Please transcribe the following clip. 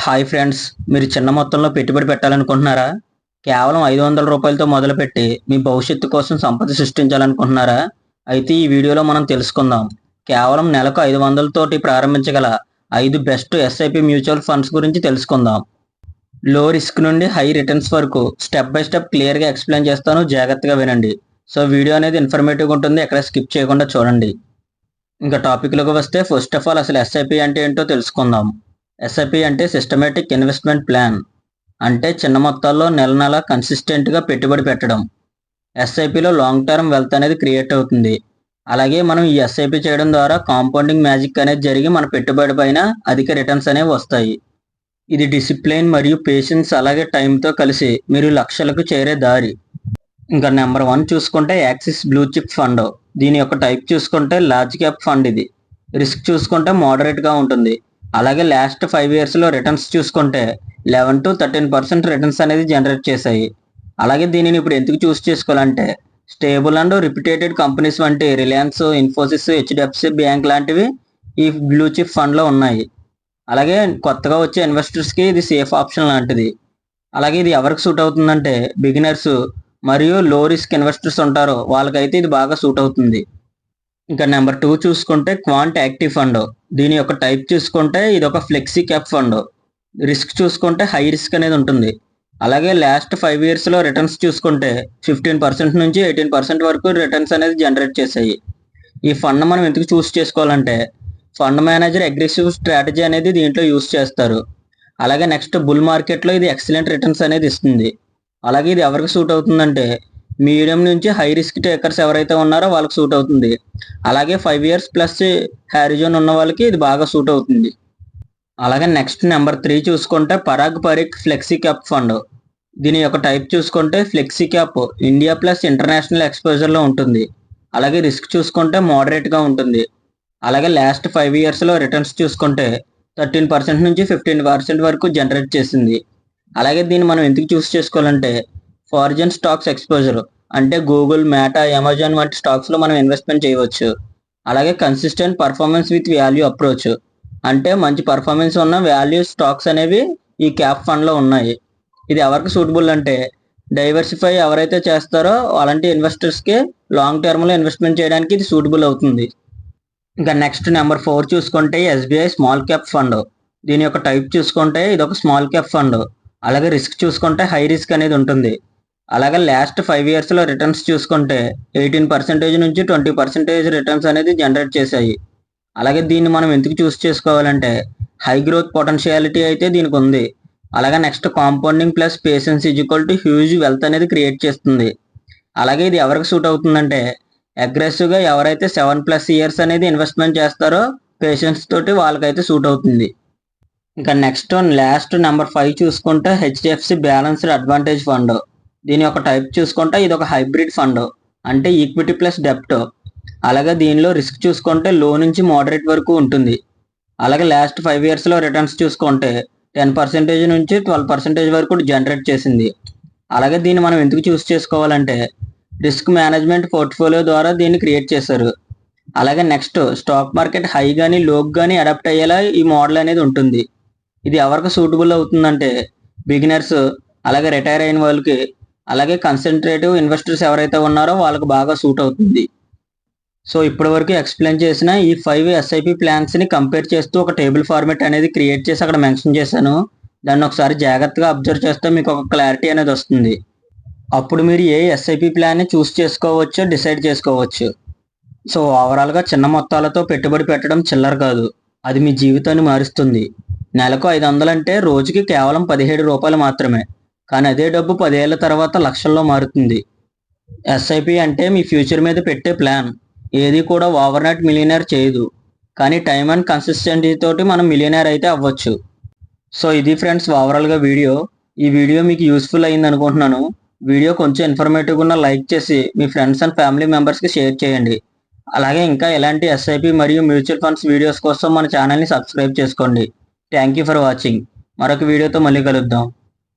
Hi friends, మీరు చిన్న మొత్తంలో పెట్టుబడి పెట్టాలనుకుంటున్నారా? కేవలం 500 రూపాయలతో మొదలుపెట్టి మీ భవిష్యత్తు కోసం సంపద సృష్టించాలనుకుంటున్నారా? అయితే ఈ వీడియోలో మనం తెలుసుకుందాం. కేవలం నెలకు 500 తోటి ప్రారంభించగల 5 బెస్ట్ ఎస్ఐపి మ్యూచువల్ ఫండ్స్ గురించి తెలుసుకుందాం. లో రిస్క్ నుండి హై రిటర్న్స్ వరకు స్టెప్ బై స్టెప్ క్లియర్గా ఎక్స్ప్లెయిన్ చేస్తాను, జాగ్రత్తగా వినండి. సో వీడియో అనేది ఇన్ఫర్మేటివ్గా ఉంటుంది, ఎక్కడ స్కిప్ చేయకుండా చూడండి. ఇంకా టాపిక్లోకి వస్తే ఫస్ట్ ఆఫ్ ఆల్ అసలు ఎస్ఐపి అంటే ఏంటో తెలుసుకుందాం. ఎస్ఐపి అంటే సిస్టమేటిక్ ఇన్వెస్ట్మెంట్ ప్లాన్. అంటే చిన్న మొత్తాల్లో నెల నెల కన్సిస్టెంట్గా పెట్టుబడి పెట్టడం. ఎస్ఐపిలో లాంగ్ టర్మ్ వెల్త్ అనేది క్రియేట్ అవుతుంది. అలాగే మనం ఈ ఎస్ఐపి చేయడం ద్వారా కాంపౌండింగ్ మ్యాజిక్ అనేది జరిగి మన పెట్టుబడి పైన అధిక రిటర్న్స్ అనేవి వస్తాయి. ఇది డిసిప్లిన్ మరియు పేషెన్స్ అలాగే టైంతో కలిసి మీరు లక్ష్యాలకు చేరే దారి. ఇంకా నెంబర్ 1 చూసుకుంటే యాక్సిస్ బ్లూ చిప్ ఫండ్. దీని యొక్క టైప్ చూసుకుంటే లార్జ్ క్యాప్ ఫండ్. ఇది రిస్క్ చూసుకుంటే మోడరేట్గా ఉంటుంది. అలాగే లాస్ట్ 5 ఇయర్స్లో రిటర్న్స్ చూసుకుంటే 11 to 13% రిటర్న్స్ అనేది జనరేట్ చేశాయి. అలాగే దీనిని ఇప్పుడు ఎందుకు చూస్ చేసుకోవాలంటే స్టేబుల్ అండ్ రిప్యూటెడ్ కంపెనీస్ వంటి రిలయన్స్, ఇన్ఫోసిస్, హెచ్డిఎఫ్సి బ్యాంక్ లాంటివి ఈ బ్లూ చిప్ ఫండ్లో ఉన్నాయి. అలాగే కొత్తగా వచ్చే ఇన్వెస్టర్స్కి ఇది సేఫ్ ఆప్షన్ లాంటిది. అలాగే ఇది ఎవరికి సూట్ అవుతుందంటే బిగినర్స్ మరియు లో రిస్క్ ఇన్వెస్టర్స్ ఉంటారో వాళ్ళకైతే ఇది బాగా సూట్ అవుతుంది. ఇంకా నెంబర్ 2 చూసుకుంటే క్వాంట్ యాక్టివ్ ఫండ్. దీని యొక్క టైప్ చూసుకుంటే ఇది ఒక ఫ్లెక్సీ క్యాప్ ఫండ్. రిస్క్ చూసుకుంటే హై రిస్క్ అనేది ఉంటుంది. అలాగే లాస్ట్ 5 ఇయర్స్లో రిటర్న్స్ చూసుకుంటే 15% నుంచి 18% వరకు రిటర్న్స్ అనేది జనరేట్ చేశాయి. ఈ ఫండ్ మనం ఎందుకు చూస్ చేసుకోవాలంటే ఫండ్ మేనేజర్ అగ్రెసివ్ స్ట్రాటజీ అనేది దీంట్లో యూస్ చేస్తారు. అలాగే నెక్స్ట్ బుల్ మార్కెట్లో ఇది ఎక్సలెంట్ రిటర్న్స్ అనేది ఇస్తుంది. అలాగే ఇది ఎవరికి సూట్ అవుతుందంటే మీడియం నుంచి హై రిస్క్ టేకర్స్ ఎవరైతే ఉన్నారో వాళ్ళకి సూట్ అవుతుంది. అలాగే 5 ఇయర్స్ ప్లస్ హ్యారిజోన్ ఉన్న వాళ్ళకి ఇది బాగా సూట్ అవుతుంది. అలాగే నెక్స్ట్ నెంబర్ 3 చూసుకుంటే Parag Parikh flexi cap fund. దీని యొక్క టైప్ చూసుకుంటే flexi cap India plus international ఎక్స్పోజర్లో ఉంటుంది. అలాగే రిస్క్ చూసుకుంటే మోడరేట్గా ఉంటుంది. అలాగే లాస్ట్ 5 ఇయర్స్లో రిటర్న్స్ చూసుకుంటే 13% నుంచి 15% వరకు జనరేట్ చేసింది. అలాగే దీన్ని మనం ఎందుకు చూస్ చేసుకోవాలంటే ఫారిన్ స్టాక్స్ ఎక్స్పోజర్ అంటే గూగుల్, మేటా, అమెజాన్ వంటి స్టాక్స్లో మనం ఇన్వెస్ట్మెంట్ చేయవచ్చు. అలాగే consistent performance with value approach అంటే మంచి పర్ఫార్మెన్స్ ఉన్న వాల్యూ స్టాక్స్ అనేవి ఈ క్యాప్ ఫండ్లో ఉన్నాయి. ఇది ఎవరికి సూటబుల్ అంటే డైవర్సిఫై ఎవరైతే చేస్తారో అలాంటి ఇన్వెస్టర్స్కి లాంగ్ టర్మ్లో ఇన్వెస్ట్మెంట్ చేయడానికి ఇది సూటబుల్ అవుతుంది. ఇంకా నెక్స్ట్ నెంబర్ 4 చూసుకుంటే ఎస్బీఐ స్మాల్ క్యాప్ ఫండ్. దీని యొక్క టైప్ చూసుకుంటే ఇది ఒక స్మాల్ క్యాప్ ఫండ్. అలాగే రిస్క్ చూసుకుంటే హై రిస్క్ అనేది ఉంటుంది. అలాగే లాస్ట్ 5 ఇయర్స్లో రిటర్న్స్ చూసుకుంటే 18% నుంచి 20% రిటర్న్స్ అనేది జనరేట్ చేశాయి. అలాగే దీన్ని మనం ఎందుకు చూస్ చేసుకోవాలంటే హై గ్రోత్ పొటెన్షియాలిటీ అయితే దీనికి ఉంది. అలాగే next compounding plus patience is equal to huge wealth అనేది క్రియేట్ చేస్తుంది. అలాగే ఇది ఎవరికి సూట్ అవుతుందంటే అగ్రెసివ్గా ఎవరైతే 7+ ఇయర్స్ అనేది ఇన్వెస్ట్మెంట్ చేస్తారో పేషెన్స్ తోటి వాళ్ళకైతే సూట్ అవుతుంది. ఇంకా నెక్స్ట్ లాస్ట్ నెంబర్ 5 చూసుకుంటే హెచ్డిఎఫ్సి బ్యాలెన్స్డ్ అడ్వాంటేజ్ ఫండ్. దీని యొక్క టైప్ చూసుకుంటే ఇది ఒక హైబ్రిడ్ ఫండ్ అంటే ఈక్విటీ ప్లస్ డెప్ట్. అలాగే దీనిలో రిస్క్ చూసుకుంటే లో నుంచి మోడరేట్ వరకు ఉంటుంది. అలాగే లాస్ట్ 5 ఇయర్స్లో రిటర్న్స్ చూసుకుంటే 10% నుంచి 12% వరకు జనరేట్ చేసింది. అలాగే దీన్ని మనం ఎందుకు చూస్ చేసుకోవాలంటే రిస్క్ మేనేజ్మెంట్ పోర్ట్ఫోలియో ద్వారా దీన్ని క్రియేట్ చేశారు. అలాగే నెక్స్ట్ స్టాక్ మార్కెట్ హై కానీ లో కానీ అడాప్ట్ అయ్యేలా ఈ మోడల్ అనేది ఉంటుంది. ఇది ఎవరికి సూటబుల్ అవుతుందంటే బిగినర్స్, అలాగే రిటైర్ అయిన వాళ్ళకి, అలాగే కన్సన్ట్రేటివ్ ఇన్వెస్టర్స్ ఎవరైతే ఉన్నారో వాళ్ళకి బాగా సూట్ అవుతుంది. సో ఇప్పటి వరకు ఎక్స్ప్లెయిన్ చేసిన ఈ 5 ఎస్ఐపి ప్లాన్స్ని కంపేర్ చేస్తూ ఒక టేబుల్ ఫార్మేట్ అనేది క్రియేట్ చేసి అక్కడ మెన్షన్ చేశాను. దాన్ని ఒకసారి జాగ్రత్తగా అబ్జర్వ్ చేస్తే మీకు ఒక క్లారిటీ అనేది వస్తుంది. అప్పుడు మీరు ఏ ఎస్ఐపి ప్లాన్ని చూస్ చేసుకోవచ్చో డిసైడ్ చేసుకోవచ్చు. సో ఓవరాల్గా చిన్న మొత్తాలతో పెట్టుబడి పెట్టడం చిల్లర కాదు, అది మీ జీవితాన్ని మారుస్తుంది. నెలకు 500 అంటే రోజుకి కేవలం 17 రూపాయలు మాత్రమే. కానీ అదే డబ్బు 10 ఏళ్ల తర్వాత లక్షల్లో మారుతుంది. ఎస్ఐపి అంటే మీ ఫ్యూచర్ మీద పెట్టే ప్లాన్. ఏది కూడా ఓవర్నైట్ మిలియనర్ చేయదు, కానీ టైం అండ్ కన్సిస్టెన్సీ తోటి మనం మిలియనర్ అయితే అవ్వచ్చు. సో ఇది ఫ్రెండ్స్ ఓవరాల్గా వీడియో. ఈ వీడియో మీకు యూస్ఫుల్ అయింది అనుకుంటున్నాను. వీడియో కొంచెం ఇన్ఫర్మేటివ్గా ఉన్న లైక్ చేసి మీ ఫ్రెండ్స్ అండ్ ఫ్యామిలీ మెంబర్స్కి షేర్ చేయండి. అలాగే ఇంకా ఎలాంటి ఎస్ఐపి మరియు మ్యూచువల్ ఫండ్స్ వీడియోస్ కోసం మన ఛానల్ని సబ్స్క్రైబ్ చేసుకోండి. Thank you for watching. మరొక వీడియోతో మళ్ళీ కలుద్దాం.